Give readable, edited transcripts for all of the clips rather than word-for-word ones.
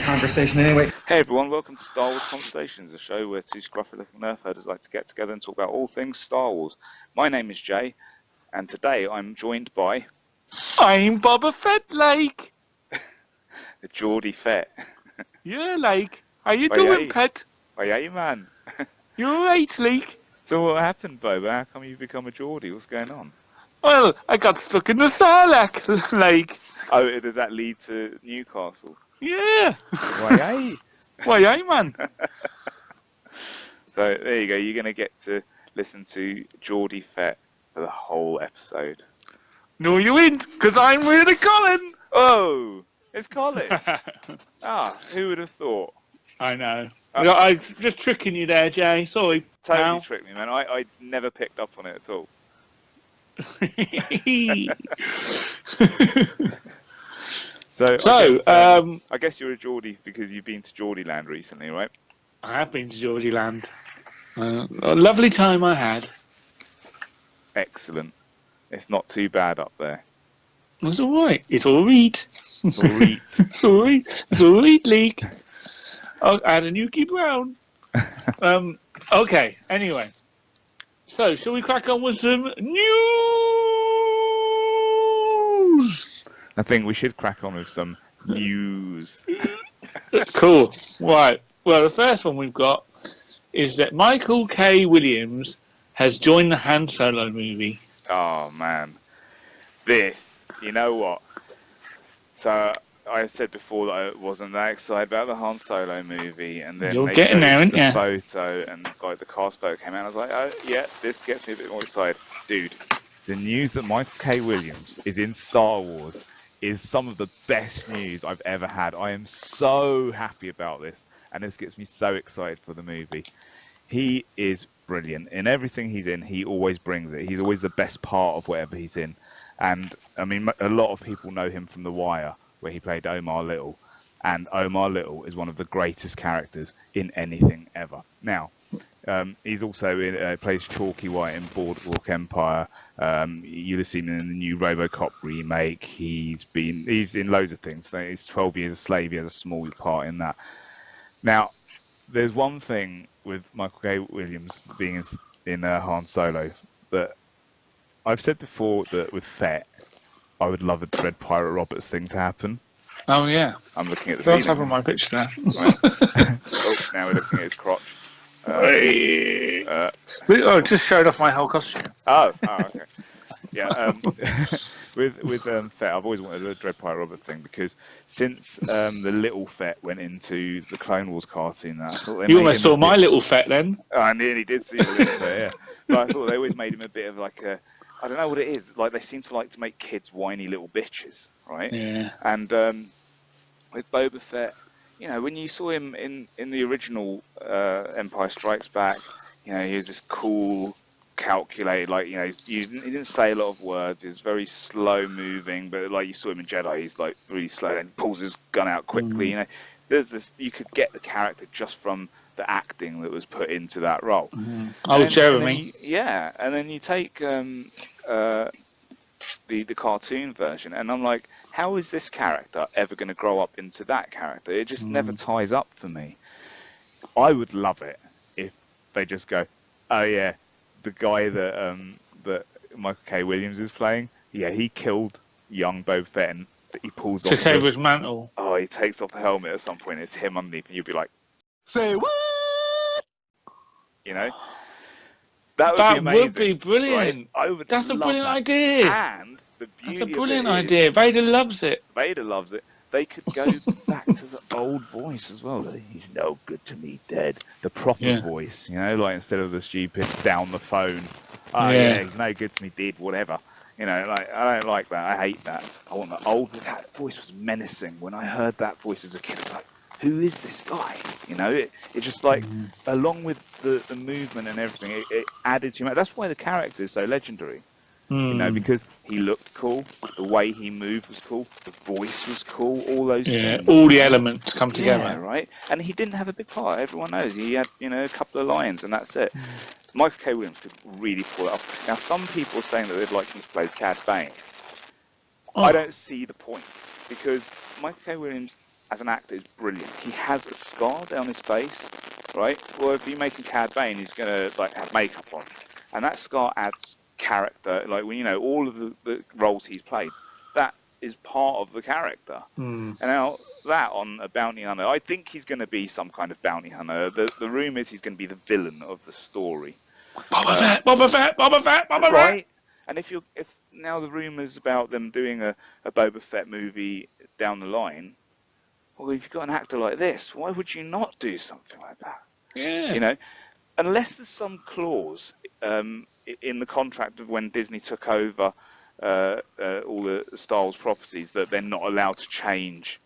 Conversation anyway. Hey everyone, welcome to Star Wars Conversations, a show where two scruffy-looking nerf herders like to get together and talk about all things Star Wars. My name is Jay, and today I'm joined by... I'm Boba Fett, like. the Geordie Fett. Yeah, like. How you doing, pet? Hey, man. You alright, like? So what happened, Boba? How come you've become a Geordie? What's going on? Well, I got stuck in the Sarlacc, like. Oh, does that lead to Newcastle? Yeah. Why, man? So there you go. You're going to get to listen to Geordie Fett for the whole episode. No, you ain't, because I'm with Colin. Oh, it's Colin. Who would have thought? I know. I'm just tricking you there, Jay. Sorry. Totally tricked me, man. I never picked up on it at all. So I guess you're a Geordie because you've been to Geordie Land recently, right? I have been to Geordie Land. A lovely time I had. Excellent. It's not too bad up there. It's all right. It's all right. It's all right. It's all right. It's all right, League. Oh, and a Nuki Brown. Okay. Anyway, so shall we crack on with some news? I think we should crack on with some news. Cool. Right. Well, the first one we've got is that Michael K. Williams has joined the Han Solo movie. Oh, man. This, you know what? So, I said before that I wasn't that excited about the Han Solo movie, and then You're getting there, aren't you? photo, and like the cast photo came out, and I was like, oh, yeah, this gets me a bit more excited. Dude, the news that Michael K. Williams is in Star Wars is some of the best news I've ever had. I am so happy about this, and this gets me so excited for the movie. He is brilliant. In everything he's in, he always brings it. He's always the best part of whatever he's in. And, I mean, a lot of people know him from The Wire, where he played Omar Little. And Omar Little is one of the greatest characters in anything ever. Now, he's also plays Chalky White in Boardwalk Empire. You'll have seen him in the new RoboCop remake. He's in loads of things. He's 12 Years a Slave. He has a small part in that. Now, there's one thing with Michael K. Williams being in Han Solo that I've said before that with Fett, I would love a Dread Pirate Roberts thing to happen. Oh, yeah. I'm looking at the Don't have on my picture now. Right. Oh, now we're looking at his crotch. Just showed off my whole costume. Oh, okay. Yeah, with Fett, I've always wanted a Dread Pirate Robert thing because since the little Fett went into the Clone Wars cartoon, I thought you almost saw my little Fett then. Oh, I nearly did see the little Fett, yeah. But I thought they always made him a bit of like a, I don't know what it is. Like they seem to like to make kids whiny little bitches, right? Yeah. And with Boba Fett, you know, when you saw him in the original Empire Strikes Back, you know, he was this cool, calculated, like, you know, he didn't say a lot of words. He was very slow moving, but like you saw him in Jedi, he's like really slow and he pulls his gun out quickly. You know, there's this, you could get the character just from the acting that was put into that role. Oh, Jeremy. And then you take the cartoon version, and I'm like, how is this character ever going to grow up into that character? It just never ties up for me. I would love it if they just go, oh yeah, the guy that that Michael K. Williams is playing, yeah, he killed young Boba Fett, and he pulls off. Took over his mantle. Oh, he takes off the helmet at some point. It's him underneath, and you'd be like, say what? You know, that would be amazing. Would be brilliant. Right? That's a brilliant idea. And the beauty That's a brilliant of it idea. is, Vader loves it. Vader loves it. They could go back to the old voice as well. He's no good to me, dead. The proper voice, you know, like instead of the stupid down the phone. Oh yeah, he's no good to me, dead, whatever. You know, like I don't like that. I hate that. I want the old. That voice was menacing. When I heard that voice as a kid, I was like, who is this guy? You know, it just like, along with the movement and everything, it added to you. That's why the character is so legendary. You know, because he looked cool, the way he moved was cool, the voice was cool, all those things. All the elements come together. Yeah, right. And he didn't have a big part. Everyone knows he had, you know, a couple of lines, and that's it. Michael K. Williams could really pull it off. Now, some people are saying that they'd like him to play Cad Bane. Oh. I don't see the point, because Michael K. Williams, as an actor, is brilliant. He has a scar down his face, right? Well, if you make him Cad Bane, he's going to like have makeup on. And that scar adds character. Like, when you know, all of the roles he's played, that is part of the character. And now that on a bounty hunter, I think he's going to be some kind of bounty hunter. The rumour is he's going to be the villain of the story. Boba Fett, Boba Fett, Boba Fett, Boba Fett. Right? And if now the rumours about them doing a Boba Fett movie down the line, well, if you've got an actor like this, why would you not do something like that? Yeah. You know, unless there's some clause in the contract of when Disney took over all the Star Wars properties that they're not allowed to change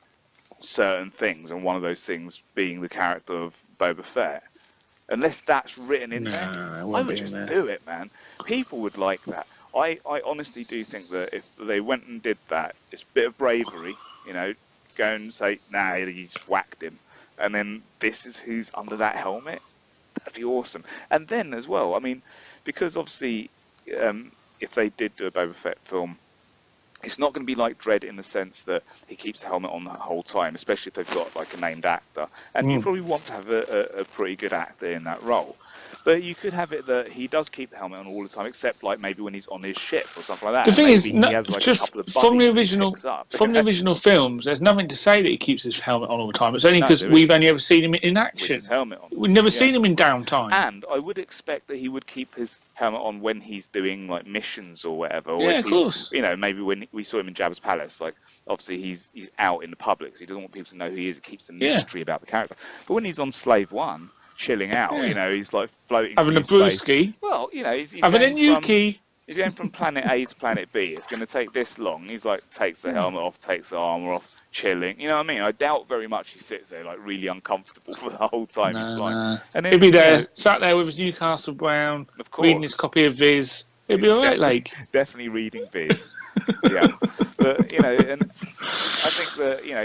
certain things, and one of those things being the character of Boba Fett. Unless that's written in there, I would just do it, man. People would like that. I honestly do think that if they went and did that, it's a bit of bravery, you know, go and say, nah, you just whacked him. And then this is who's under that helmet. That'd be awesome. And then as well, I mean, because obviously, if they did do a Boba Fett film, it's not going to be like Dredd in the sense that he keeps the helmet on the whole time, especially if they've got like a named actor. And you probably want to have a pretty good actor in that role. But you could have it that he does keep the helmet on all the time, except like maybe when he's on his ship or something like that. The thing is, he has, like, just a couple of from the buddies original films, there's nothing to say that he keeps his helmet on all the time. It's only because we've only ever seen him in action. With his helmet on. We've never seen him in downtime. And I would expect that he would keep his helmet on when he's doing like missions or whatever. Or Yeah, of course. You know, maybe when we saw him in Jabba's palace, like obviously he's out in the public, so he doesn't want people to know who he is. It keeps the mystery about the character. But when he's on Slave One, chilling out, you know, he's like floating, having a brewski. Well, you know, he's having a nuki. He's going from planet A to planet B. It's going to take this long. He's like takes the helmet off, takes the armor off, chilling. You know what I mean? I doubt very much he sits there like really uncomfortable for the whole time he's flying. And then, he'll be there, sat there with his Newcastle Brown, of course, reading his copy of Viz. He'll be all right, like definitely reading Viz. Yeah, but you know, and I think that, you know,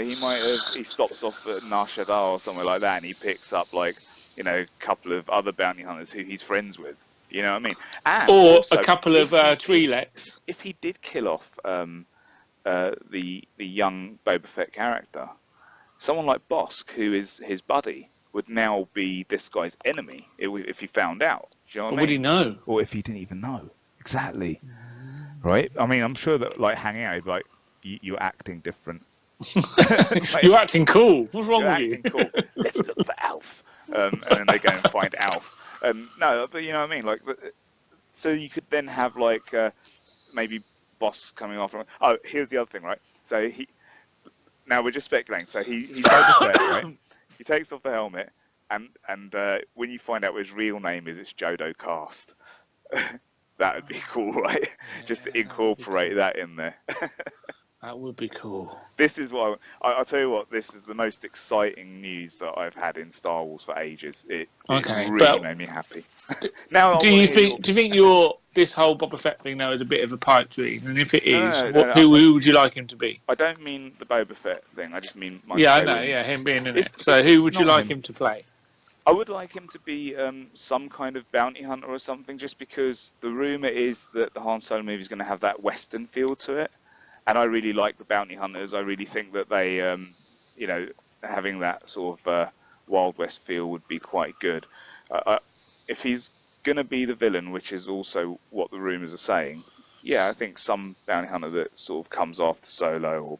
he stops off at Nar Shaddaa or somewhere like that, and he picks up like, you know, a couple of other bounty hunters who he's friends with. You know what I mean? And or also, a couple of Twi'leks. If he did kill off the young Boba Fett character, someone like Bosk, who is his buddy, would now be this guy's enemy if he found out. Do you know what I mean? Would he know? Or if he didn't even know. Exactly. Right? I mean, I'm sure that like hanging out, he'd be like, you're acting different. Like, you're acting cool. What's wrong with you? Cool. Let's look for Alf. And then they go and find Alf. No, but you know what I mean? Like, so you could then have like maybe Boss coming off. Oh, here's the other thing, right? So now we're just speculating. So he's Boba Fett, right? He takes off the helmet, and when you find out what his real name is, it's Jodo Cast. That would be cool, right? Yeah, just to incorporate that in there. That would be cool. This is what I'll tell you what. This is the most exciting news that I've had in Star Wars for ages. It really made me happy. Now, do you think this whole Boba Fett thing now is a bit of a pipe dream? And if it is, who would you like him to be? I don't mean the Boba Fett thing. I just mean I know. Yeah, him being in it. So who would you like him to play? I would like him to be some kind of bounty hunter or something, just because the rumor is that the Han Solo movie is going to have that Western feel to it. And I really like the bounty hunters. I really think that they, you know, having that sort of Wild West feel would be quite good. If he's going to be the villain, which is also what the rumours are saying, yeah, I think some bounty hunter that sort of comes after Solo, or,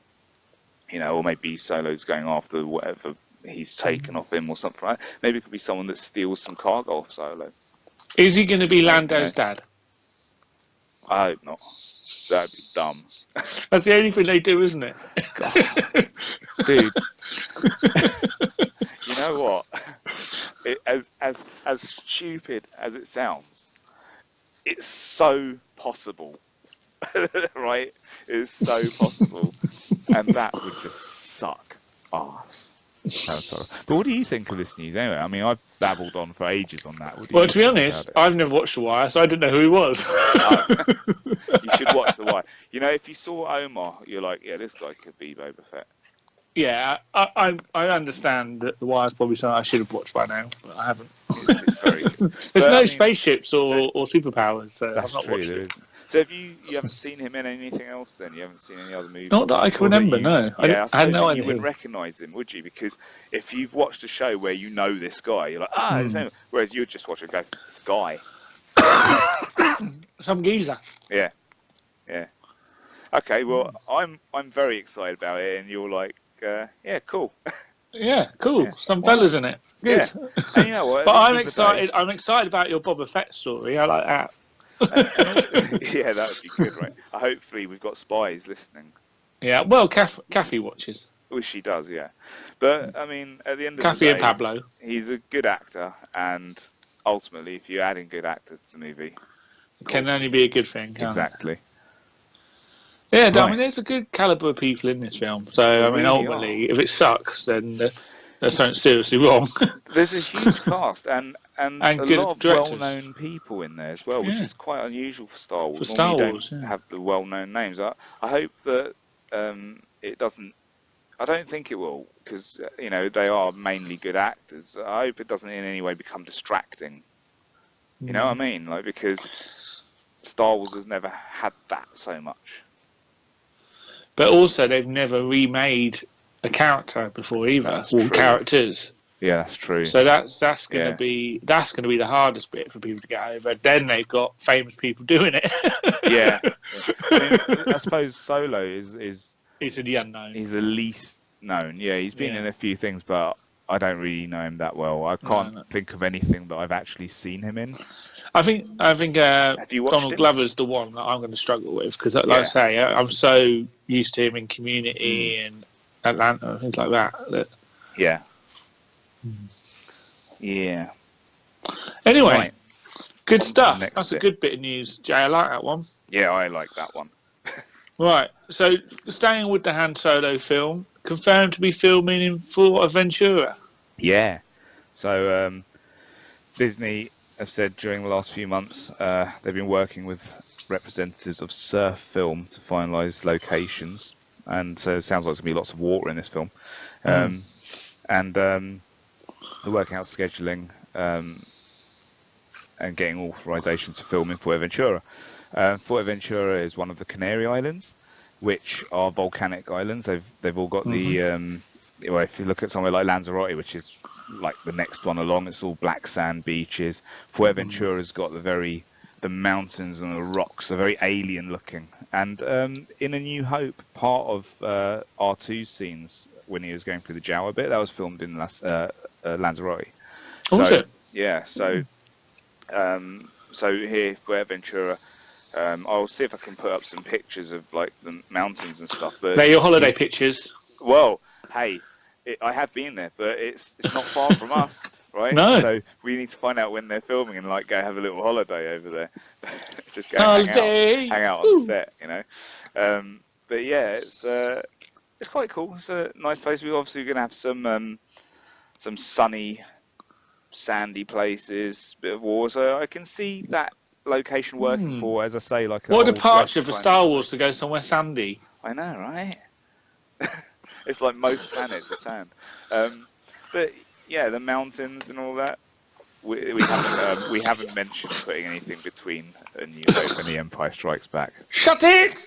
you know, or maybe Solo's going after whatever he's taken off him or something like that. Maybe it could be someone that steals some cargo off Solo. Is he going to be Lando's dad? I hope not. That'd be dumb. That's the only thing they do, isn't it? God. Dude. You know what? As stupid as it sounds, it's so possible. Right? It's so possible. And that would just suck ass. But what do you think of this news anyway? I mean, I've babbled on for ages on that. Well, to be honest, I've never watched The Wire, so I didn't know who he was. You should watch The Wire. You know, if you saw Omar, you're like, yeah, this guy could be Boba Fett. Yeah, I understand that The Wire's probably something I should have watched by now, but I haven't. It's very good. There's But, no I mean, spaceships or superpowers, so that's I've not true. watched There it. isn't. So have you haven't seen him in anything else? Then you haven't seen any other movies? Not that I can Or that remember, you- no. Yeah, I I had suppose no that you idea. wouldn't recognise him, would you? Because if you've watched a show where you know this guy, you're like, it's him. Whereas you'd just watch it and go, this guy. Some geezer. Yeah. Okay, well, I'm very excited about it, and you're like, yeah, cool. Yeah, cool. Yeah. Some fellas in it. Good. Yeah. And you know what? But at the I'm end of the excited. I'm excited about your Boba Fett story. I like that. day- yeah, that would be good, right? Hopefully, we've got spies listening. Yeah. Well, Kathy watches. Which she does, yeah. But I mean, at the end of Kathy the day, and Pablo. he's a good actor, and ultimately, if you're adding good actors to the movie, Can only be a good thing. Can't it? exactly. Yeah, I Right. mean, there's a good caliber of people in this film. So, I mean, really ultimately, if it sucks, then there's something seriously wrong. There's a huge cast and a good lot of directors. well-known people in there as well, which Yeah. is quite unusual for Star Wars. For Star Normally Wars, you don't yeah. have the well-known names. I hope that it doesn't. I don't think it will, because they are mainly good actors. I hope it doesn't in any way become distracting. You know what I mean? Like, because Star Wars has never had that so much. But also, they've never remade a character before either, That's or true. characters. Yeah, that's true. So that's going Yeah. to be the hardest bit for people to get over. Then they've got famous people doing it. Yeah. I mean, I suppose Solo is He's the unknown. he's the least known. Yeah, he's been in a few things, but I don't really know him that well. I can't think of anything that I've actually seen him in. I think Have you watched Donald him? Glover's the one that I'm going to struggle with because, like I say, I'm so used to him in Community and Atlanta and things like that. Yeah. Yeah. Anyway, Right. good On to the stuff. next That's a bit. good bit of news, Jay. I like that one. Yeah, I like that one. Right, so staying with the Han Solo film, confirmed to be filming in Fuerteventura. Yeah. So Disney have said during the last few months they've been working with representatives of Surf Film to finalise locations, and so it sounds like there's going to be lots of water in this film. And they're working out scheduling and getting authorization to film in Fuerteventura. Fuerteventura is one of the Canary Islands, which are volcanic islands. They've all got the well, if you look at somewhere like Lanzarote, which is like the next one along, it's all black sand beaches. Fuerteventura's got the mountains and the rocks are very alien looking. And in A New Hope, part of R2's scenes when he was going through the Jawa bit, that was filmed in Lanzarote. Oh, was it? Yeah, so here, Fuerteventura, I'll see if I can put up some pictures of like the mountains and stuff. But They're your holiday pictures. well, hey, I have been there, but it's not far from us, right? No. So we need to find out when they're filming and like go have a little holiday over there. Just go Holiday. hang out on set, you know. But yeah, it's quite cool. It's a nice place. We're obviously going to have some sunny, sandy places, bit of water. So I can see that location working for, as I say, like What a old departure West for planet. Star Wars to go somewhere sandy. I know, right? It's like most planets are sand. But yeah, the mountains and all that. We haven't mentioned putting anything between A New Hope and The Empire Strikes Back. Shut it!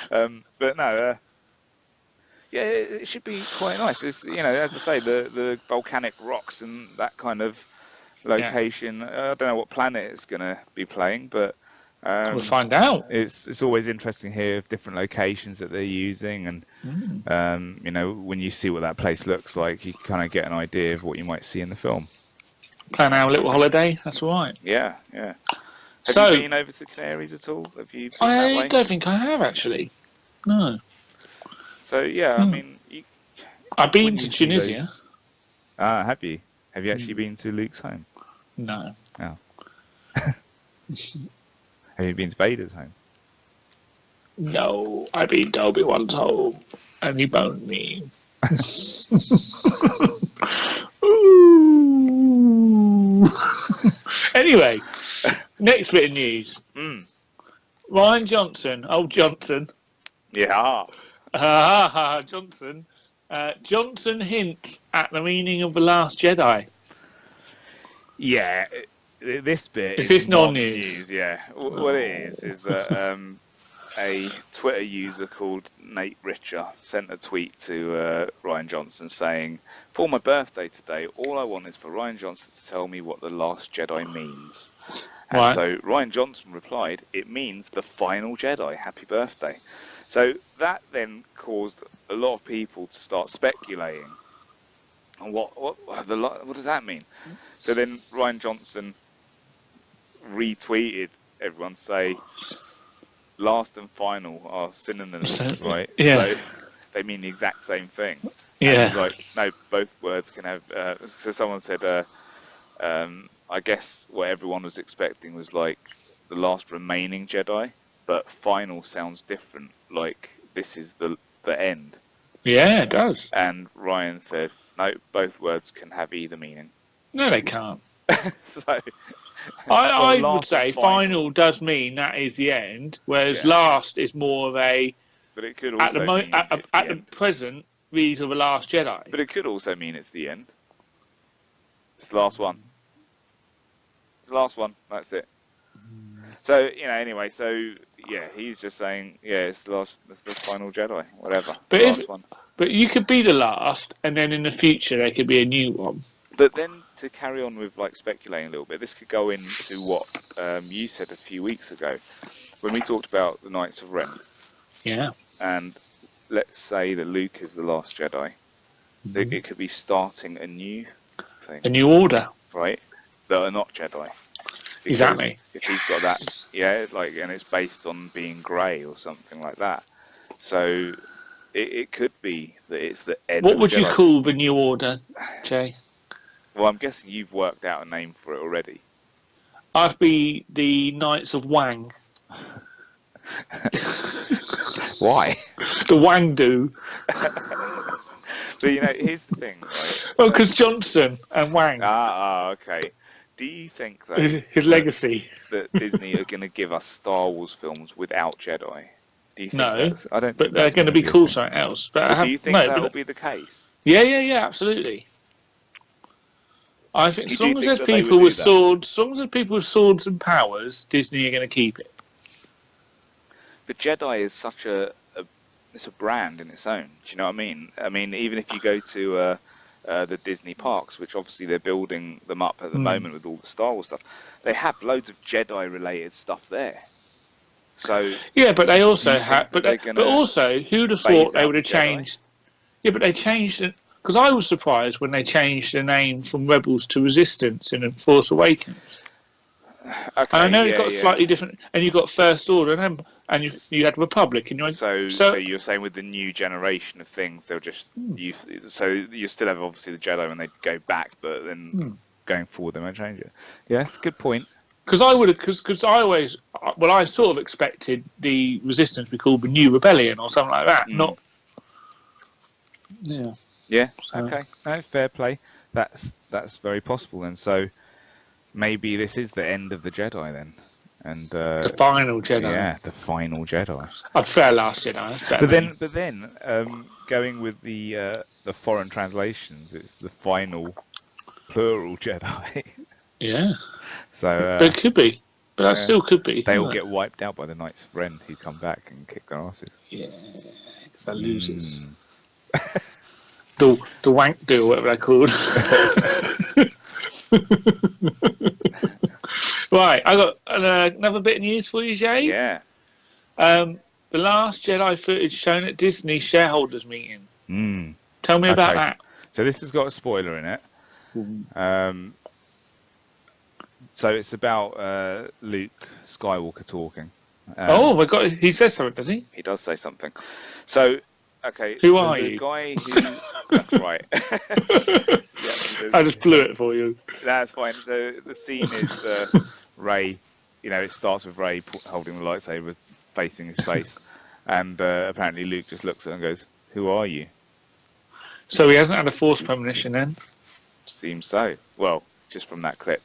But no, yeah, it should be quite nice. It's, you know, as I say, the volcanic rocks and that kind of location. I don't know what planet it's going to be playing, but We'll find out. it's always interesting to hear of different locations that they're using, and you know, when you see what that place looks like, you kind of get an idea of what you might see in the film. Plan our little holiday. That's all right. Yeah, yeah. Have So- you been over to Canaries at all? Have you been that I way? don't think I have actually. No, So yeah, I mean, I've been when to you see Tunisia. those- have you? Have you actually been to Luke's home? No. Oh. Have you been to Vader's home? No, I've been to Obi-Wan's home, and he boned me. Ooh. Anyway, next bit of news. Rian Johnson, old Johnson. Yeah. Johnson. Johnson hints at the meaning of The Last Jedi. Yeah. This bit Is this non-news? Yeah. What it is that a Twitter user called Nate Richer sent a tweet to Rian Johnson saying, "For my birthday today, all I want is for Rian Johnson to tell me what The Last Jedi means." And Right. so Rian Johnson replied, "It means the final Jedi. Happy birthday." So that then caused a lot of people to start speculating on what does that mean? So then Rian Johnson retweeted everyone to say, "Last and final are synonyms, right?" Yeah. So they mean the exact same thing. Yeah. And like, no, both words can have. So someone said, I guess what everyone was expecting was like the last remaining Jedi, but final sounds different. Like this is the end. Yeah, it does. And Ryan said, no, both words can have either meaning. No, they can't. So I would last say and final does mean that is the end, whereas Yeah. last is more of a But it could also at the mean it's the at the end. present these are The Last Jedi. But it could also mean it's the end. It's the last one. It's the last one. That's it. So anyway. So yeah, he's just saying, yeah, it's the final Jedi, whatever. But the if- last one. But you could be the last, and then in the future there could be a new one. But then to carry on with like speculating a little bit, this could go into what you said a few weeks ago when we talked about the Knights of Ren. Yeah. And let's say that Luke is the last Jedi. Mhm. It could be starting a new thing, A new order. right? That are not Jedi. Because Exactly. if he's got that, yeah, like, and it's based on being grey or something like that. So it could be that it's the end. What of would you Jedi. call the new order, Jay? Well, I'm guessing you've worked out a name for it already. I'd be the Knights of Wang. Why? The Wangdu. So here's the thing, right? Well, because Johnson and Wang. Okay. Do you think though His legacy. that Disney are going to give us Star Wars films without Jedi? Do you think No, that's, I don't. But think they're that's going to gonna be a called thing. something else. But But do you think that will be the case? Yeah, absolutely. I think You as do long as think there's that they would people do with that? swords, as long as there's people with swords and powers, Disney are going to keep it. But Jedi is such it's a brand in its own. Do you know what I mean? I mean, even if you go to the Disney parks, which obviously they're building them up at the moment with all the Star Wars stuff, they have loads of Jedi-related stuff there. So Yeah, but they also you think have. that But they're but gonna also, who'd have phase thought they out would have the Jedi? changed? Yeah, but they changed it because I was surprised when they changed the name from Rebels to Resistance in Force Awakens. okay, And I know yeah, it got yeah. slightly different, and you got First Order, and you had Republic, and you had, So you're saying with the new generation of things, they'll just so you still have obviously the Jedi when they go back, but then going forward they might change it. Yeah, that's a good point. because I would have because I always I sort of expected the Resistance to be called the New Rebellion or something like that, not yeah. Yeah. So- Okay. No, fair play. That's very possible. And so maybe this is the end of the Jedi then, and The final Jedi. yeah, the final Jedi. I prefer Last Jedi. That's better But then, going with the foreign translations, it's the final plural Jedi. yeah, So but it could be. But that yeah. still could be. they all couldn't get wiped out by the Knights of Ren, who come back and kick their asses. it? Yeah, because they're losers. Mm. The wank do, whatever they're called. Right, I got another bit of news for you, Jay. Yeah. The Last Jedi footage shown at Disney shareholders meeting. Mm. Tell me about Okay. that. So this has got a spoiler in it. So it's about Luke Skywalker talking. Oh my God, he says something, does he? He does say something. So, okay. Who there's are a you? guy who... That's right. I just blew it for you. That's fine. So the scene is Rey it starts with Rey holding the lightsaber facing his face, and apparently Luke just looks at it and goes, "Who are you?" So he hasn't had a Force premonition then? Seems so. Well, just from that clip.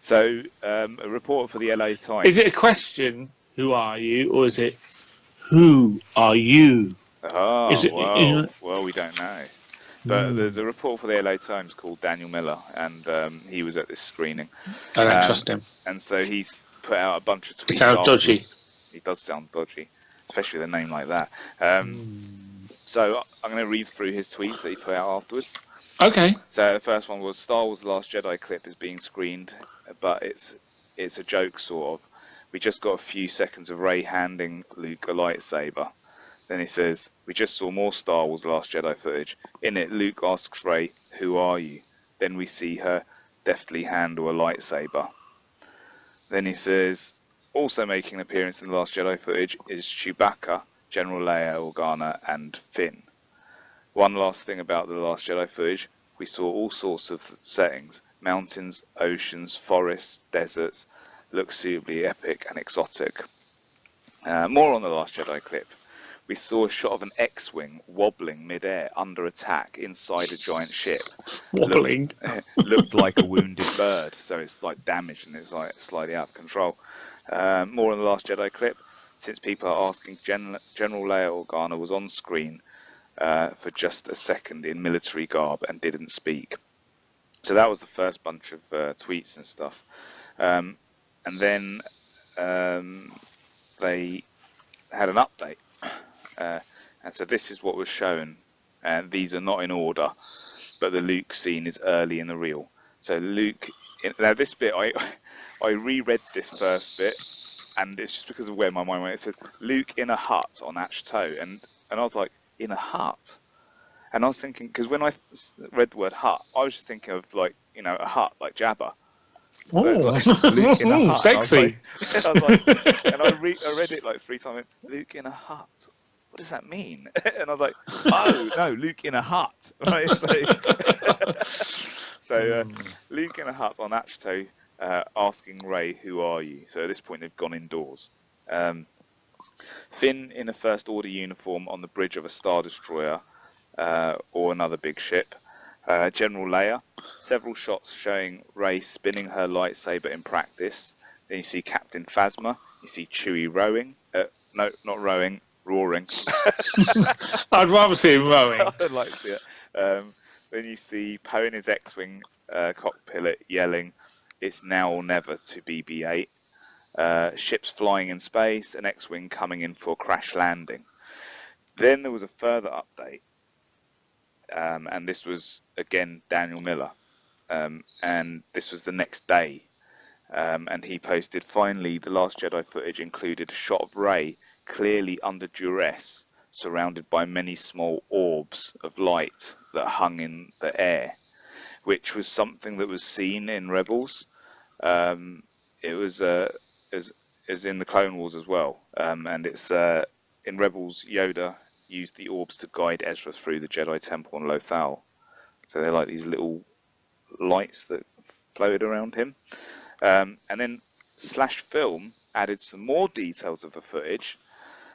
So, a reporter for the LA Times. Is it a question, who are you, or is it, who are you? Oh, Is it, well, we don't know. But there's a reporter for the LA Times called Daniel Miller, and he was at this screening. I don't trust him. And so he's put out a bunch of tweets. He sounds dodgy. He does sound dodgy, especially with a name like that. So I'm going to read through his tweets that he put out afterwards. Okay. So the first one was Star Wars: The Last Jedi clip is being screened, but it's a joke sort of. We just got a few seconds of Rey handing Luke a lightsaber. Then he says, we just saw more Star Wars: The Last Jedi footage. In it, Luke asks Rey, "Who are you?" Then we see her deftly handle a lightsaber. Then he says, also making an appearance in The Last Jedi footage is Chewbacca, General Leia Organa, and Finn. One last thing about The Last Jedi footage, we saw all sorts of settings, mountains, oceans, forests, deserts, look suitably epic and exotic. More on The Last Jedi clip. We saw a shot of an X-Wing wobbling mid-air under attack inside a giant ship. Wobbling? Looked like a wounded bird, so it's like damaged and it's like slightly out of control. More on The Last Jedi clip. Since people are asking, General Leia Organa was on screen for just a second in military garb and didn't speak. So that was the first bunch of tweets and stuff. And then they had an update. And so this is what was shown. And these are not in order, but the Luke scene is early in the reel. So Luke, now this bit, I reread this first bit, and it's just because of where my mind went. It says, Luke in a hut on Ashtoe, and I was like, in a hut? And I was thinking, because when I read the word hut, I was just thinking of like, a hut, like Jabba. Oh, like, Luke in a hut. Sexy. And I read it like 3 times. Luke in a hut. What does that mean? And I was like, oh no, Luke in a hut. Right? So Luke in a hut on Ashtoe, asking Rey, "Who are you?" So at this point they've gone indoors. Finn in a First Order uniform on the bridge of a Star Destroyer or another big ship. General Leia, several shots showing Rey spinning her lightsaber in practice. Then you see Captain Phasma, you see Chewie rowing. No, not rowing, roaring. I'd rather see him rowing. I'd like to see it. Then you see Poe in his X-Wing cockpit yelling, "It's now or never" to BB-8. Ships flying in space, an X-Wing coming in for a crash landing. Then there was a further update. And this was, again, Daniel Miller. And this was the next day. And he posted, finally, The Last Jedi footage included a shot of Rey clearly under duress, surrounded by many small orbs of light that hung in the air, which was something that was seen in Rebels. It was as in the Clone Wars as well. And it's in Rebels, Yoda used the orbs to guide Ezra through the Jedi Temple on Lothal. So they're like these little lights that floated around him. And then Slash Film added some more details of the footage.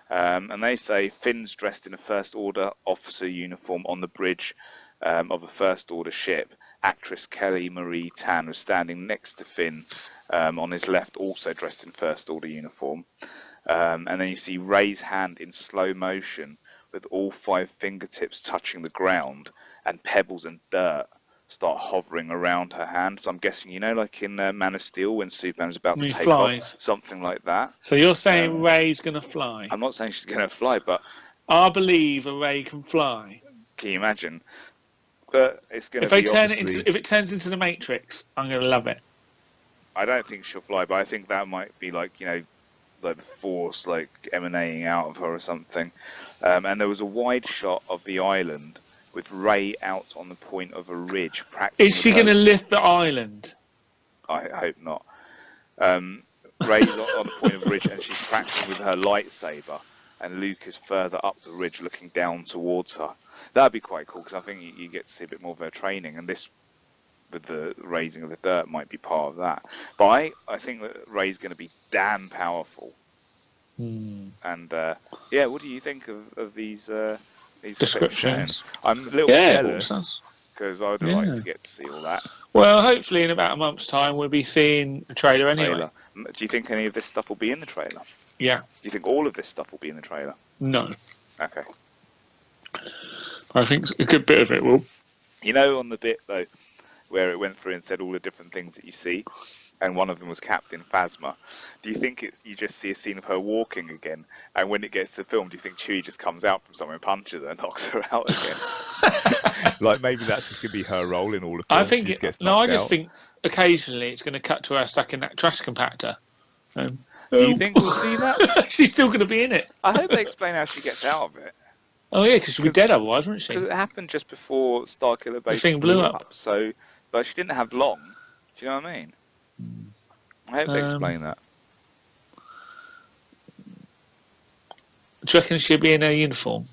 And they say Finn's dressed in a First Order officer uniform on the bridge of a First Order ship. Actress Kelly Marie Tan was standing next to Finn on his left, also dressed in First Order uniform. And then you see Rey's hand in slow motion with all 5 fingertips touching the ground, and pebbles and dirt start hovering around her hand. So I'm guessing, like in Man of Steel when Superman's about to take off, something like that. So you're saying Rey's going to fly? I'm not saying she's going to fly, but I believe a Rey can fly. Can you imagine? But it's going to be if it turns into the Matrix, I'm going to love it. I don't think she'll fly, but I think that might be like, like the Force, like emanating out of her or something. And there was a wide shot of the island with Rey out on the point of a ridge practicing. Is she going to lift the island? I hope not. Rey's on the point of a ridge and she's practicing with her lightsaber, and Luke is further up the ridge looking down towards her. That'd be quite cool because I think you get to see a bit more of her training, and this with the raising of the dirt might be part of that. But I think that Rey's going to be damn powerful. And yeah, what do you think of these descriptions? I'm a little jealous because I would like to get to see all that. Well, hopefully in about a month's time we'll be seeing a trailer anyway. Do you think any of this stuff will be in the trailer? Yeah. Do you think all of this stuff will be in the trailer? No. Okay. I think a good bit of it will. You know, on the bit though, where it went through and said all the different things that you see, and one of them was Captain Phasma. Do you think you just see a scene of her walking again, and when it gets to film, do you think Chewie just comes out from somewhere and punches her and knocks her out again? Like maybe that's just going to be her role in all of them. I think I just think occasionally it's going to cut to her stuck in that trash compactor. Do you think we'll see that? She's still going to be in it. I hope they explain how she gets out of it. Oh yeah, because she'll be dead otherwise, won't she? Because it happened just before Starkiller Base thing blew up. So, but she didn't have long. Do you know what I mean? I hope they explain that. Do you reckon she'll be in her uniform?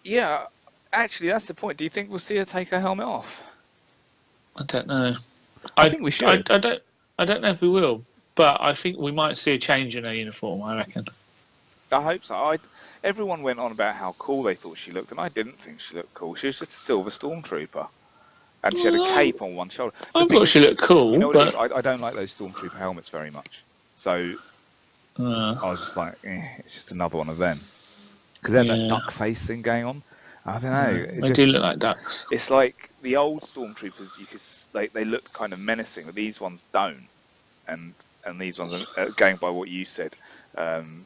Yeah. Actually, that's the point. Do you think we'll see her take her helmet off? I don't know. I think we should. I don't know if we will, but I think we might see a change in her uniform. I reckon. I hope so. Everyone went on about how cool they thought she looked, and I didn't think she looked cool. She was just a silver stormtrooper, and she had a cape on one shoulder. I thought she looked cool, but I don't like those stormtrooper helmets very much. So I was just like, it's just another one of them. Because they had that duck face thing going on. I don't know. They do look like ducks. It's like the old stormtroopers. They look kind of menacing, but these ones don't. And these ones are going by what you said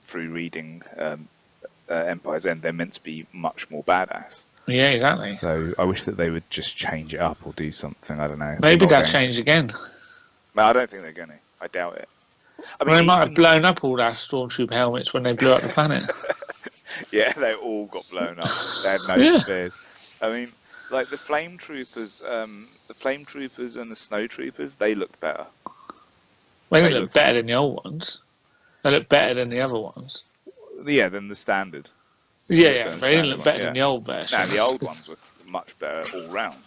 through reading Empire's End. They're meant to be much more badass. Yeah, exactly. So I wish that they would just change it up or do something. I don't know. Maybe they'll change again. No, I don't think they're going to. I doubt it. I mean, they might have blown up all our stormtrooper helmets when they blew up the planet. Yeah, they all got blown up. They had no spares. I mean, like the flame troopers and the snow troopers, they looked better. They look better than the old ones. They look better than the other ones. Yeah, than the standard. Yeah, they didn't look better than the old version. No, the old ones were much better all round.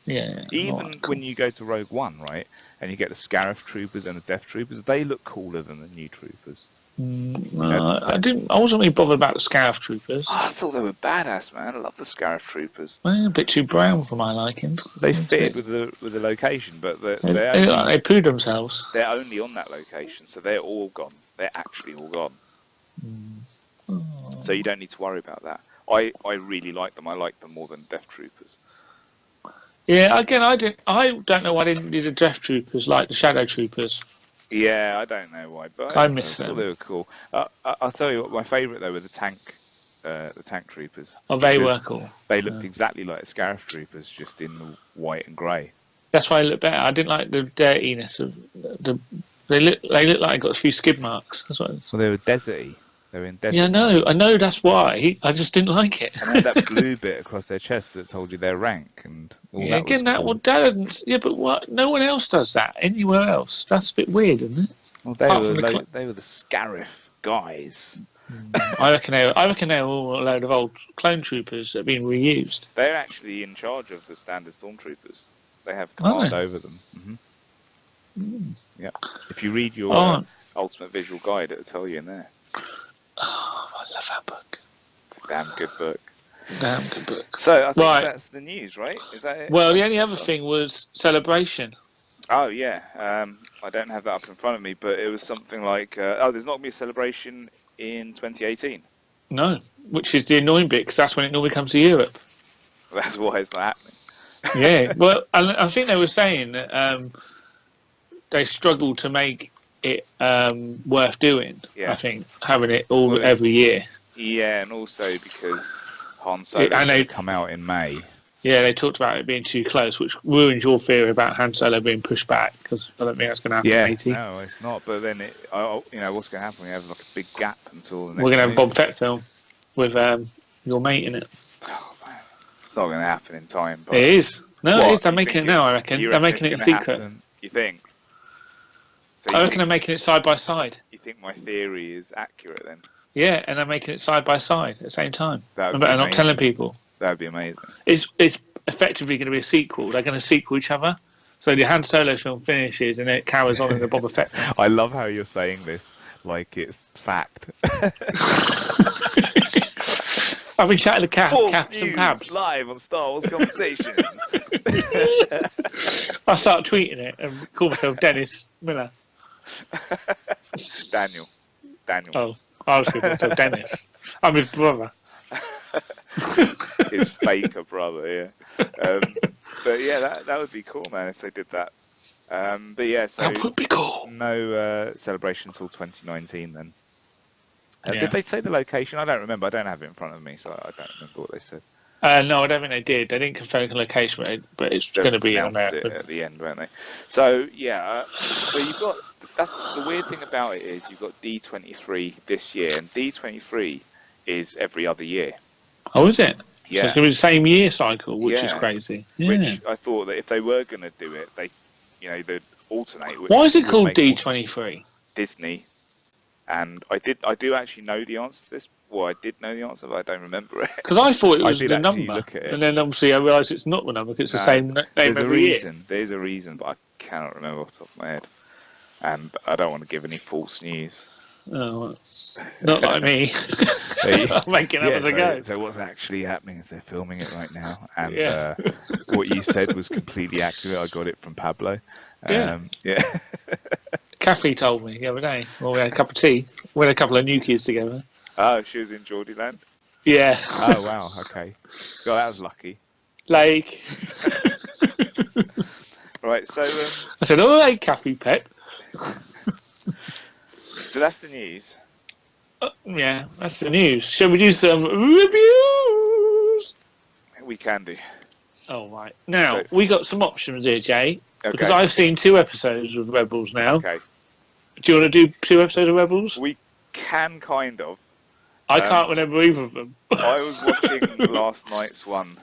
Yeah. Even when you go to Rogue One, right, and you get the Scarif troopers and the Death troopers, they look cooler than the new troopers. No, I wasn't really bothered about the Scarif troopers. Oh, I thought they were badass, man. I love the Scarif troopers. Well, a bit too brown for my liking. They fitted with the location, but they pooed themselves. They're only on that location, so they're all gone. They're actually all gone. So you don't need to worry about that. I really like them. I like them more than Death troopers. Yeah, again, I don't know why they didn't do the Death troopers like the Shadow troopers. Yeah, I don't know why, but I miss them. They were cool. I'll tell you what, my favourite though were the tank troopers. Oh, they were cool. They looked exactly like the Scarif troopers, just in the white and grey. That's why they look better. I didn't like the dirtiness of the. They look like they got a few skid marks. That's what. So they were deserty. They were in desert. Yeah, I know. That's why. I just didn't like it. And they had that blue bit across their chest that told you their rank and all that. Again, that was cool. Yeah, but what? No one else does that anywhere else. That's a bit weird, isn't it? Well, they were the Scarif guys. I reckon they were all a load of old clone troopers that have been reused. They're actually in charge of the standard stormtroopers. They have command over them. Yeah. If you read your Ultimate Visual Guide, it'll tell you in there. Oh, I love that book. It's a damn good book. Damn good book. So I think that's the news, right? Is that it? Well, the only other thing was Celebration. Oh yeah, I don't have that up in front of me, but it was something like, there's not going to be a Celebration in 2018. No, which is the annoying bit, because that's when it normally comes to Europe. That's why it's not happening. Yeah, well, I think they were saying that they struggled to make it worth doing. Yeah. I think having it every year. Yeah, and also because Han Solo going to come out in May. Yeah, they talked about it being too close, which ruins your theory about Han Solo being pushed back, because I don't think that's going to happen in 80. No, it's not. But then, what's going to happen? We have like a big gap until the next. We're going to have a Bob Fett film with your mate in it. Oh man, it's not going to happen in time. But it is. No, it is. They're making it now. I reckon they're making it a secret. Happen? You think? So I reckon they're making it side by side. You think my theory is accurate then? Yeah, and they're making it side by side at the same time. They're not telling people. That would be amazing. It's effectively going to be a sequel. They're going to sequel each other. So the Han Solo film finishes and it carries on in the Boba Fett film. I love how you're saying this like it's fact. I've been chatting to False Caps and news, Pabs. live on Star Wars Conversations. I start tweeting it and call myself Dennis Miller. Daniel. Oh, I was going to call myself Dennis. I'm his brother. His faker brother, yeah. But yeah, that would be cool, man, if they did that. But yeah, so That would be cool. no celebration until 2019 then. Yeah. Did they say the location? I don't remember. I don't have it in front of me, so I don't remember what they said. No, I don't think they did. They didn't confirm the location, but it's going to be in America at the end, weren't they? So yeah, so you've got that's the weird thing about it is you've got D23 this year, and D23 is every other year. Oh, is it? Yeah, so it's going to be the same year cycle, which is crazy. Yeah. Which I thought that if they were going to do it, they'd alternate. Why is it called D23? Disney. And I do actually know the answer to this. Well, I did know the answer, but I don't remember it. Because I thought it was the number, look at it. and then obviously I realised it's not the number because it's the same name every year. There's a reason, but I cannot remember off the top of my head, and I don't want to give any false news. Oh, not like me. I'm making up as I go. So what's actually happening is they're filming it right now, and what you said was completely accurate. I got it from Pablo. Yeah. Kathy told me the other day. Well, we had a cup of tea. We had a couple of new kids together. Oh, she was in Geordieland? Yeah. Oh, wow. Okay. So that was lucky. Like. Right, so... I said, oh, hey, Kathy, pet. So that's the news. Yeah, that's the news. Shall we do some reviews? We can do. Oh, right. Now, we got some options here, Jay. Okay. Because I've seen 2 episodes of Rebels now. Okay. Do you want to do 2 episodes of Rebels? We can, kind of. I can't remember either of them. I was watching last night's one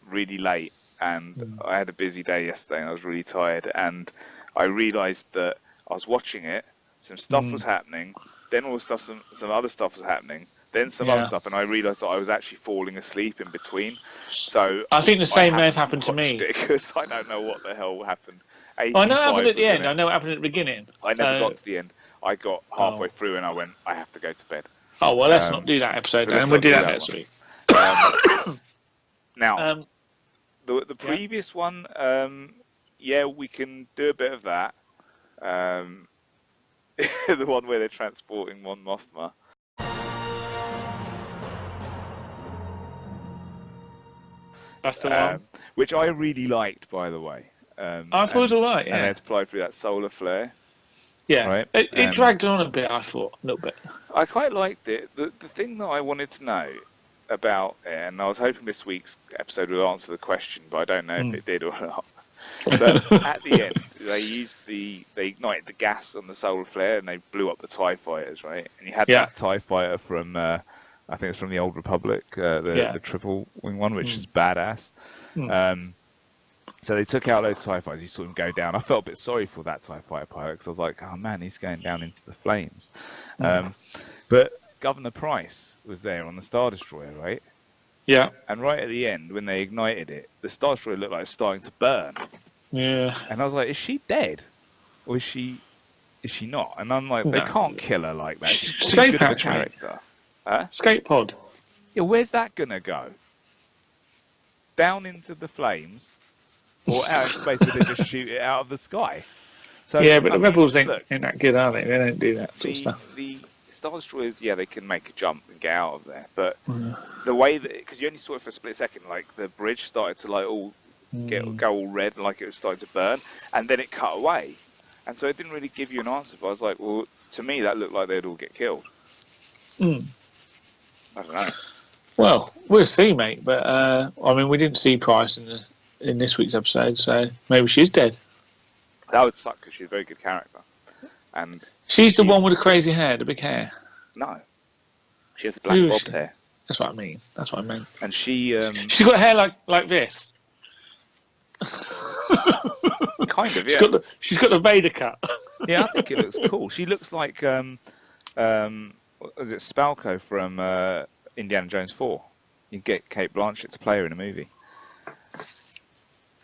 really late, and I had a busy day yesterday, and I was really tired, and I realised that I was watching it, some stuff was happening, then all stuff, some other stuff was happening, then some other stuff, and I realised that I was actually falling asleep in between. So I think the same may have happened to me. Because I don't know what the hell happened. I know what happened at the end. I know what happened at the beginning. I never got to the end. I got halfway through and I went, I have to go to bed. Oh, well, let's not do that episode then. We'll do that next week. Now, the previous one, we can do a bit of that. The one where they're transporting Mon Mothma. That's the one. Which I really liked, by the way. I thought it was alright, yeah. And it's applied through that solar flare. Yeah, right? It dragged on a bit, I thought, a little bit. I quite liked it. The thing that I wanted to know about it, and I was hoping this week's episode would answer the question, but I don't know if it did or not. But at the end, they ignited the gas on the solar flare and they blew up the TIE fighters, right? And you had that TIE fighter from, I think it's from the Old Republic, the triple wing one, which is badass. So they took out those TIE fighters, you saw him go down. I felt a bit sorry for that TIE fighter pilot because I was like, oh man, he's going down into the flames. But Governor Price was there on the Star Destroyer, right? Yeah. And right at the end, when they ignited it, the Star Destroyer looked like it's starting to burn. Yeah. And I was like, is she dead? Or is she not? And I'm like, they can't kill her like that. She's Escape good of a hatch, character. Huh? Escape pod. Yeah, where's that gonna go? Down into the flames? Or out in space where they just shoot it out of the sky? So yeah, but the Rebels ain't that good, are they? They don't do that sort of stuff. The Star Destroyers, they can make a jump and get out of there. But the way that, because you only saw it for a split second, like the bridge started to like all go all red, like it was starting to burn, and then it cut away. And so it didn't really give you an answer. But I was like, well, to me that looked like they'd all get killed. I don't know. Well, we'll see, mate. But I mean, we didn't see Price in this week's episode, so maybe she's dead. That would suck because she's a very good character. And she's the one with the crazy hair, the big hair. No, she has black bobbed hair. That's what I mean. That's what I meant. And she's got hair like this. Kind of, yeah. She's got the Vader cut. Yeah, I think it looks cool. She looks like what was it, Spalko from Indiana Jones 4. You get Kate Blanchett to play her in a movie.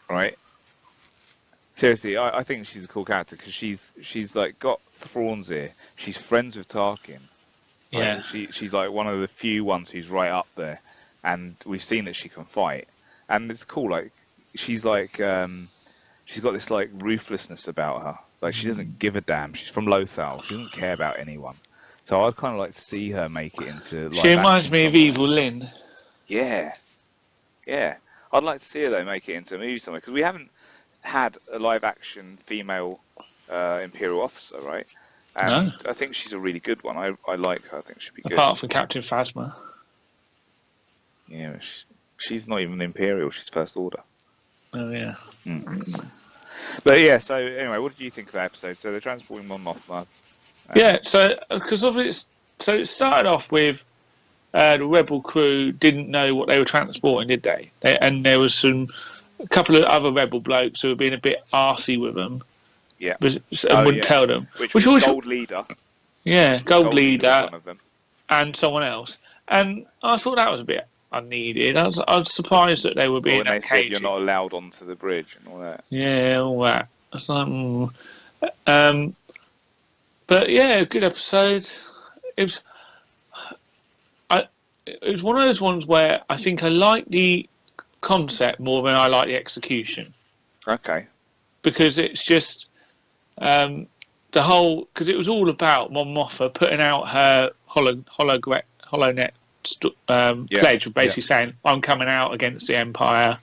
right? Seriously, I think she's a cool character because she's like got Thrawn's ear. She's friends with Tarkin. Yeah. Like, she's like one of the few ones who's right up there, and we've seen that she can fight, and it's cool. Like she's like she's got this like ruthlessness about her. Like she doesn't give a damn. She's from Lothal. She doesn't care about anyone. So I'd kind of like to see her make it into live She reminds action me of somewhere. Evil Lynn. Yeah, yeah. I'd like to see her though make it into a movie somewhere because we haven't had a live action female Imperial officer, right? And No. I think she's a really good one. I like her. I think she'd be good. Apart from Captain Phasma. Yeah, she's not even Imperial. She's First Order. Oh yeah. But yeah. So anyway, what did you think of that episode? So they're transporting Mon Mothma. Yeah. So because of it, so it started off with the rebel crew didn't know what they were transporting, did they? And there was a couple of other rebel blokes who were being a bit arsey with them. Yeah. And wouldn't tell them. Which was Gold Leader. Yeah, Gold Leader one of them. And someone else. And I thought that was a bit unneeded. I was surprised that they were being when they cagey. said you're not allowed onto the bridge and all that. Yeah, all that. I was like, but yeah, good episode. It was one of those ones where I think I like the concept more than I like the execution. Okay. Because it's just the whole, because it was all about Mon Mothma putting out her HoloNet pledge of basically saying, I'm coming out against the Empire.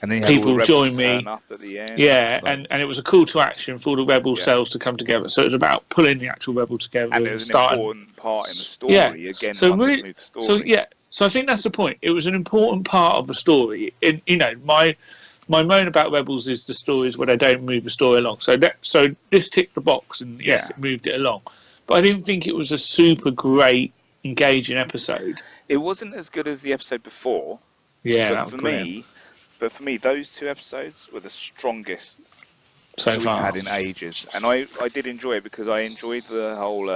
And then people join me. Up at the end, yeah, and it was a call to action for all the rebel cells to come together. So it was about pulling the actual rebel together and it was an important part in the story. Yeah. Again, so really, the story. So I think that's the point. It was an important part of the story. My moan about Rebels is the stories where they don't move the story along. So this ticked the box, and yes, it moved it along. But I didn't think it was a super great, engaging episode. It wasn't as good as the episode before. Yeah, but for me, those two episodes were the strongest so we've far had in ages, and I did enjoy it because I enjoyed the whole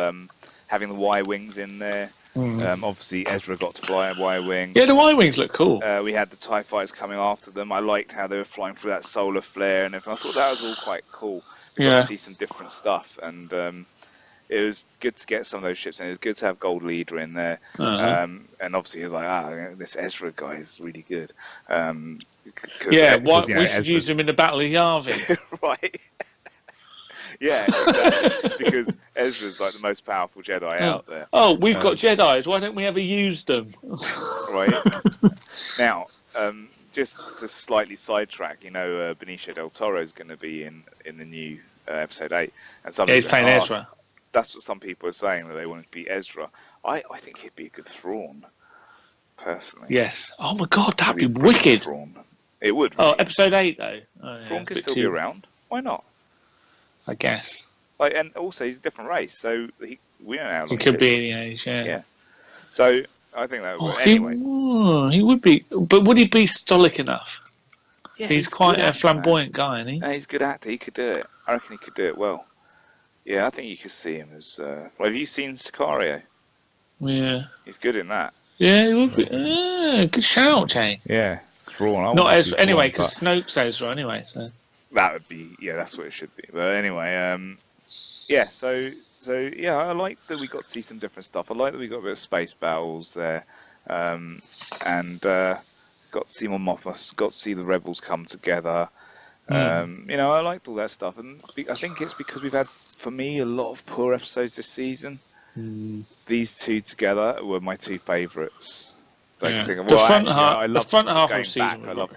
having the Y-wings in there. Obviously, Ezra got to fly a Y-wing. Yeah, the Y-wings look cool. We had the TIE fighters coming after them. I liked how they were flying through that solar flare and everything. I thought that was all quite cool. We got to see some different stuff, and it was good to get some of those ships, and it was good to have Gold Leader in there. And obviously, it was like, this Ezra guy is really good. We should use him in the Battle of Yavin. Right. Yeah, exactly. Because Ezra's like the most powerful Jedi out there. Oh, we've got Jedis. Why don't we ever use them? Right. Now, just to slightly sidetrack, Benicio del Toro is going to be in the new episode 8, and he's playing Ezra. That's what some people are saying, that they want it to be Ezra. I think he'd be a good Thrawn, personally. Yes. Oh my God, that'd be wicked. Thrawn. It would. Oh, episode 8 though. Thrawn could still be around. Why not? I guess. And also he's a different race, so we don't know how long he could be any age. Yeah. So I think that would. Anyway, he would be, but would he be stoic enough? Yeah, he's quite a flamboyant guy, isn't he? He's a good actor. He could do it. I reckon he could do it well. Yeah, I think you could see him as. Have you seen Sicario? Yeah. He's good in that. Yeah, he would be. Good shout, Jay. Yeah, Thrawn. Not Ezra anyway, because Snoke's Ezra anyway. So that would be. Yeah, that's what it should be. But anyway, So yeah, I like that we got to see some different stuff. I like that we got a bit of space battles there, and got to see Mon Mothma, got to see the rebels come together. I liked all that stuff, and I think it's because we've had, for me, a lot of poor episodes this season. These two together were my two favourites. The front half of the season. I love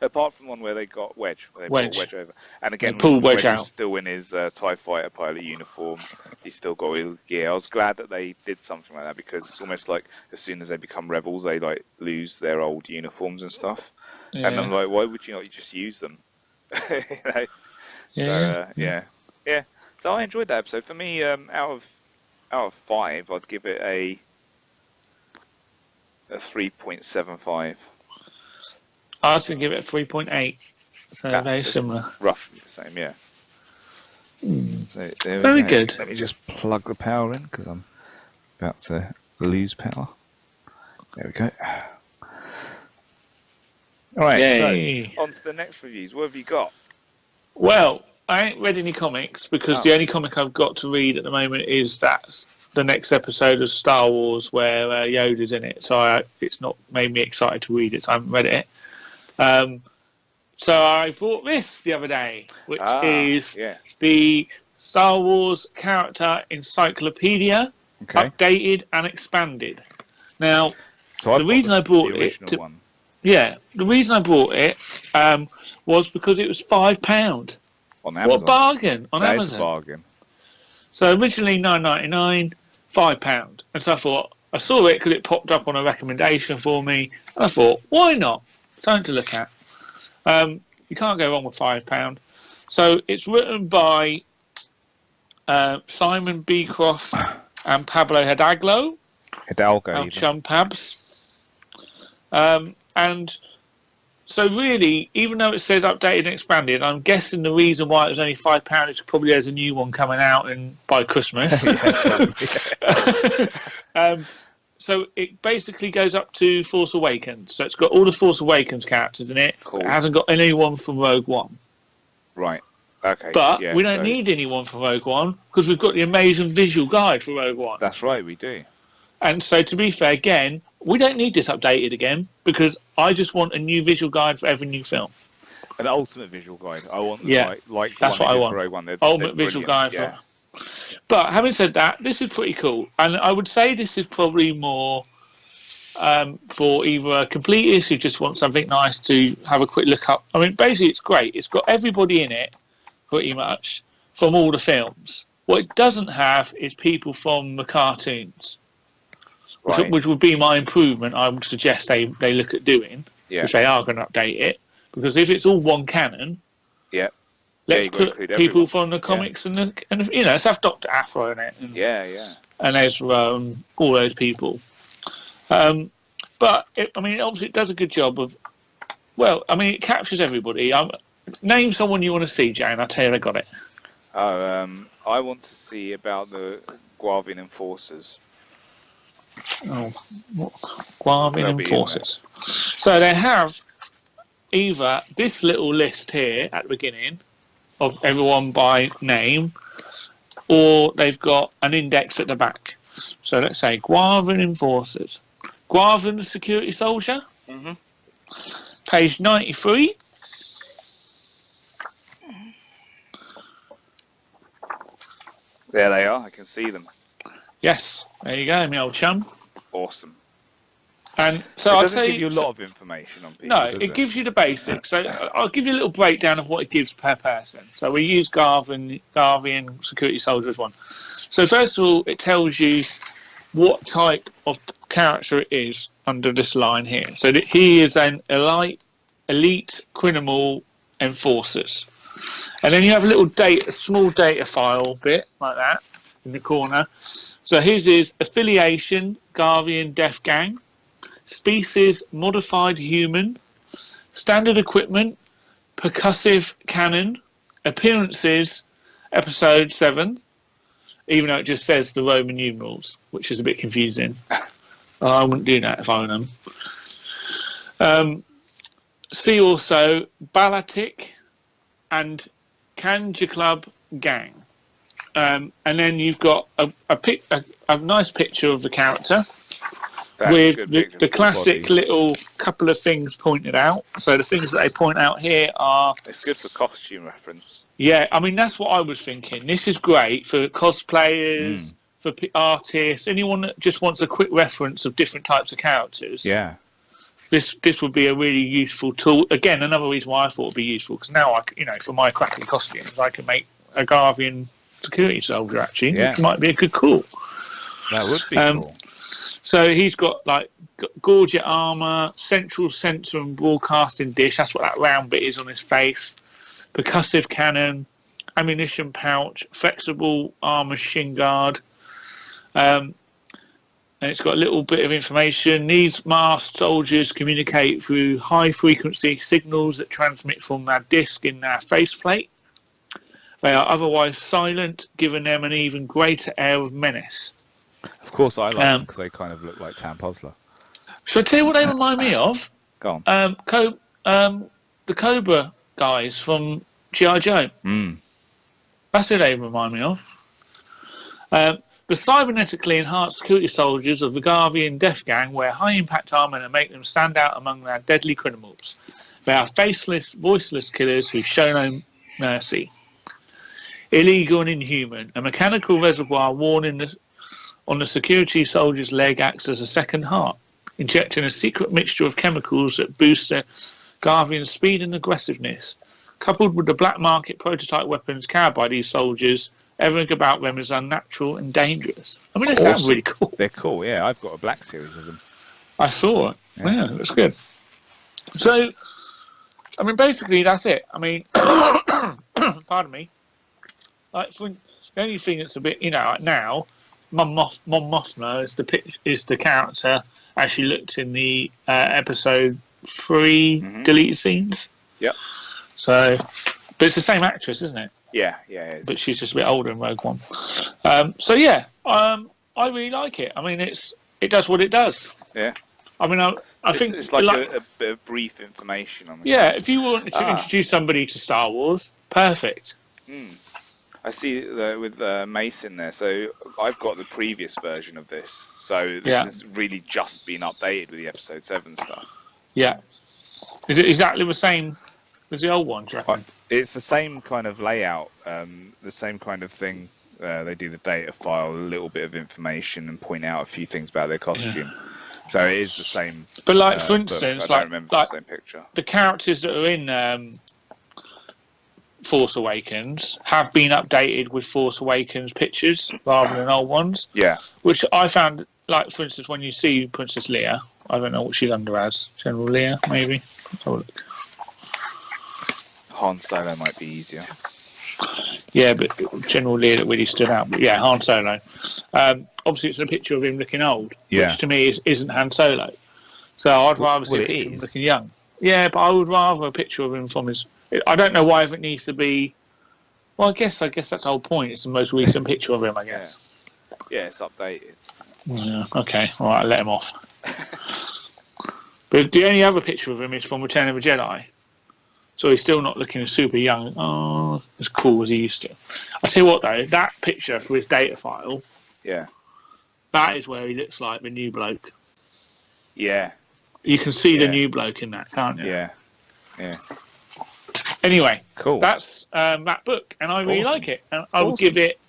apart from one where they got Wedge. They brought Wedge over. And again, pulled Wedge out. Was still in his TIE fighter pilot uniform. He's still got his gear. I was glad that they did something like that, because it's almost like as soon as they become rebels, they lose their old uniforms and stuff. Yeah. And I'm like, why would you not just use them? So I enjoyed that episode. For me, out of 5, I'd give it a 3.75. I was going to give it a 3.8. So very similar. Roughly the same, yeah. So very good. Let me just plug the power in, because I'm about to lose power. There we go. All right, Yay. so on to the next reviews. What have you got? Well, I ain't read any comics because the only comic I've got to read at the moment is the next episode of Star Wars where Yoda's in it. So it's not made me excited to read it, so I haven't read it. So I bought this the other day, which is the Star Wars Character Encyclopedia, updated and expanded. Now, the reason I bought it, the reason I bought it was because it was £5 on Amazon. What a bargain on That Amazon! is a bargain. So originally £9.99, £5, and so I thought I saw it because it popped up on a recommendation for me, and I thought, why not? Something to look at. You can't go wrong with £5. So it's written by Simon Beecroft and Pablo Hidalgo. Chum Pabs. And so really, even though it says updated and expanded, I'm guessing the reason why it was only £5 is probably there's a new one coming out by Christmas. So it basically goes up to Force Awakens. So it's got all the Force Awakens characters in it. Cool. It hasn't got anyone from Rogue One. Right. Okay. But we don't need anyone from Rogue One because we've got the amazing visual guide for Rogue One. That's right, we do. And so to be fair, again, we don't need this updated again because I just want a new visual guide for every new film. An ultimate visual guide. I want like that's what I want. Rogue One. Ultimate visual guide for. But having said that, this is pretty cool, and I would say this is probably more for either a completist who just wants something nice to have a quick look up. I mean, basically, it's great. It's got everybody in it, pretty much, from all the films. What it doesn't have is people from the cartoons, which would be my improvement. I would suggest they look at doing, which they are going to update it, because if it's all one canon, let's put people from the comics and let's have Dr. Afro in it. And, and Ezra and all those people. But obviously it does a good job of. Well, I mean, it captures everybody. Name someone you want to see, Jane. I'll tell you, I got it. I want to see about the Guavian Enforcers. Guavian Enforcers. So they have either this little list here at the beginning of everyone by name, or they've got an index at the back. So let's say Guavian Enforcers. Guavian the Security Soldier. Page 93. There they are. I can see them. Yes, there you go, my old chum. Awesome. And so it doesn't give you a lot of information on people. No, it gives you the basics. So I'll give you a little breakdown of what it gives per person. So we use Guavian Security Soldier as one. So first of all, it tells you what type of character it is under this line here. So that he is an elite criminal enforcers. And then you have a small data file bit like that in the corner. So his is affiliation, Guavian Death Gang. Species, modified human. Standard equipment, percussive cannon. Appearances, episode 7. Even though it just says the Roman numerals, which is a bit confusing. I wouldn't do that if I were them. See also Balatic and Kanja Club Gang. And then you've got a nice picture of the character. With the classic little couple of things pointed out. So the things that they point out here are... It's good for costume reference. Yeah, I mean, that's what I was thinking. This is great for cosplayers, for artists, anyone that just wants a quick reference of different types of characters. Yeah. This would be a really useful tool. Again, another reason why I thought it would be useful, because now, for my cracking costumes, I can make a Guavian security soldier, actually, which might be a good call. That would be cool. So he's got gorget armor, central sensor and broadcasting dish. That's what that round bit is on his face. Percussive cannon, ammunition pouch, flexible armor shin guard. And it's got a little bit of information. These masked soldiers communicate through high frequency signals that transmit from their disc in their faceplate. They are otherwise silent, giving them an even greater air of menace. Of course, I like them because they kind of look like Tam Puzzler. Shall I tell you what they remind me of? Go on. the Cobra guys from G.I. Joe. That's who they remind me of. The cybernetically enhanced security soldiers of the Garvian Death Gang wear high-impact armor and make them stand out among their deadly criminals. They are faceless, voiceless killers who show no mercy. Illegal and inhuman. A mechanical reservoir worn on the security soldier's leg acts as a second heart, injecting a secret mixture of chemicals that boost their Garvian speed and aggressiveness. Coupled with the black market prototype weapons carried by these soldiers, everything about them is unnatural and dangerous. I mean, they sound really cool. They're cool, yeah. I've got a black series of them. I saw it. Yeah, that's good. So, I mean, basically, that's it. I mean, pardon me. Like, the only thing that's a bit, like now, Mon Mothma is the character as she looked in the episode 3 deleted scenes. Yep. So, but it's the same actress, isn't it? Yeah, it is. But she's just a bit older in Rogue One. So yeah, I really like it. I mean, it does what it does. Yeah. I mean, I think it's like a bit of brief information on the character. If you wanted to introduce somebody to Star Wars, perfect. I see with Mason there. So I've got the previous version of this. So this has really just been updated with the Episode 7 stuff. Yeah. Is it exactly the same as the old one, do you reckon? It's the same kind of layout, the same kind of thing. They do the data file, a little bit of information, and point out a few things about their costume. So it is the same. But like, for instance, I don't remember the same picture. The characters that are in Force Awakens have been updated with Force Awakens pictures rather than old ones. Yeah. Which I found, like, for instance, when you see Princess Leia, I don't know what she's under as. General Leia, maybe? Let's have a look. Han Solo might be easier. Yeah, but General Leia that really stood out. But yeah, Han Solo. Obviously, it's a picture of him looking old, which to me isn't Han Solo. So I'd rather see a picture of him looking young. Yeah, but I would rather a picture of him from his... I don't know why it needs to be... Well, I guess that's the whole point. It's the most recent picture of him, I guess. Yeah, it's updated. Yeah, okay. All right, I'll let him off. But the only other picture of him is from Return of the Jedi. So he's still not looking super young, as cool as he used to. I'll tell you what, though, that picture for his data file, that is where he looks like the new bloke. Yeah. You can see the new bloke in that, can't you? Yeah. Anyway, cool. That's that book, and I really like it. And I would give it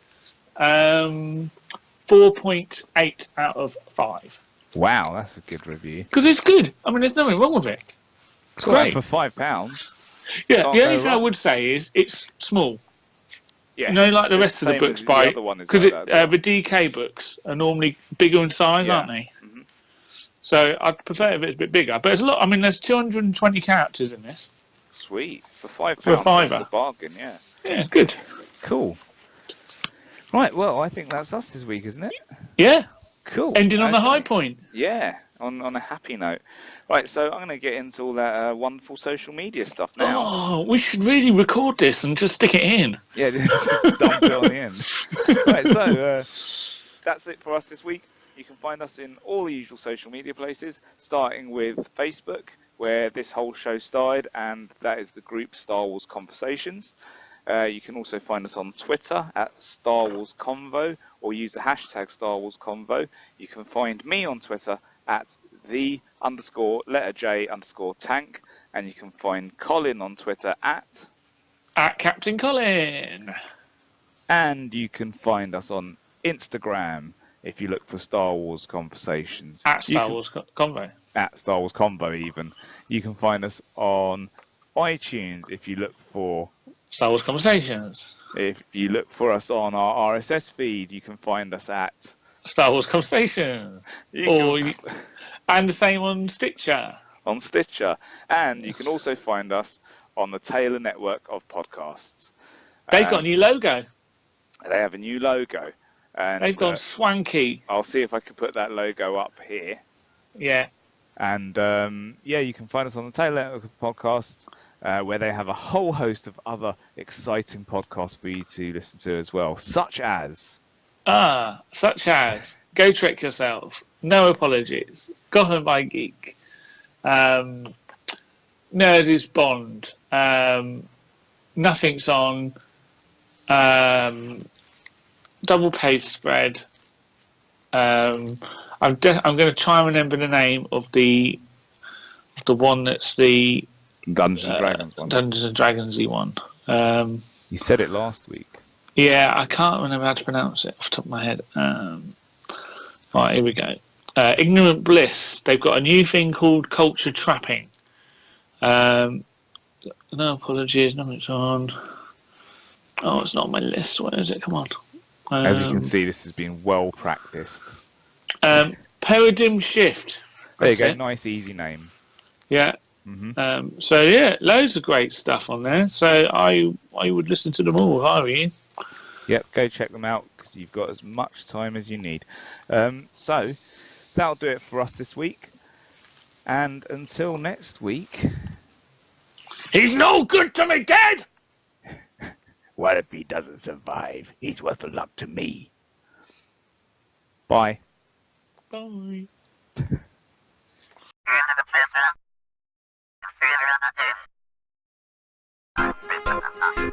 4.8 out of 5. Wow, that's a good review. Because it's good. I mean, there's nothing wrong with it. It's great. For £5. Yeah, the only thing I would say is it's small. Yeah. Like the rest of the books because the DK books are normally bigger in size, aren't they? Mm-hmm. So I'd prefer if it's a bit bigger. But there's a lot. I mean, there's 220 characters in this. Sweet. For £5. For a £5. That's a bargain, yeah. Yeah, good. Cool. Right, well, I think that's us this week, isn't it? Yeah. Cool. Ending on a high point. Yeah, on a happy note. Right, so I'm going to get into all that wonderful social media stuff now. Oh, we should really record this and just stick it in. Yeah, just dump it on the end. Right, so that's it for us this week. You can find us in all the usual social media places, starting with Facebook, where this whole show started, and that is the group Star Wars Conversations. You can also find us on Twitter at Star Wars Convo, or use the hashtag Star Wars Convo. You can find me on Twitter at _J_tank, and you can find Colin on Twitter at Captain Colin. And you can find us on Instagram if you look for Star Wars Conversations. At Star Wars Convo. At Star Wars Convo, even. You can find us on iTunes if you look for Star Wars Conversations. If you look for us on our RSS feed, you can find us at Star Wars Conversations. And the same on Stitcher. On Stitcher. And you can also find us on the Taylor network of podcasts. They've got a new logo. They have a new logo. And they've gone swanky. I'll see if I can put that logo up here. Yeah. And you can find us on the Taylor network of podcasts, where they have a whole host of other exciting podcasts for you to listen to as well, such as Go Trick Yourself, No Apologies, Gotham by Geek, Nerd is Bond. Nothing's on. Double page spread. I'm going to try and remember the name of the one that's the Dungeons and Dragons one. Dungeons and Dragons-y one. You said it last week. Yeah, I can't remember how to pronounce it off the top of my head. Right, here we go. Ignorant Bliss. They've got a new thing called Culture Trapping. No apologies, nothing's on. Oh, it's not on my list. Where is it? Come on. As you can see, this has been well practiced. Paradigm Shift. There you go. It. Nice, easy name. Yeah. Mm-hmm. So yeah, loads of great stuff on there. So I would listen to them all. Hi, Ian. Yep, go check them out because you've got as much time as you need. So that'll do it for us this week. And until next week. He's no good to me, Dad! Well, if he doesn't survive, he's worth a lot to me. Bye. Bye. Into the business.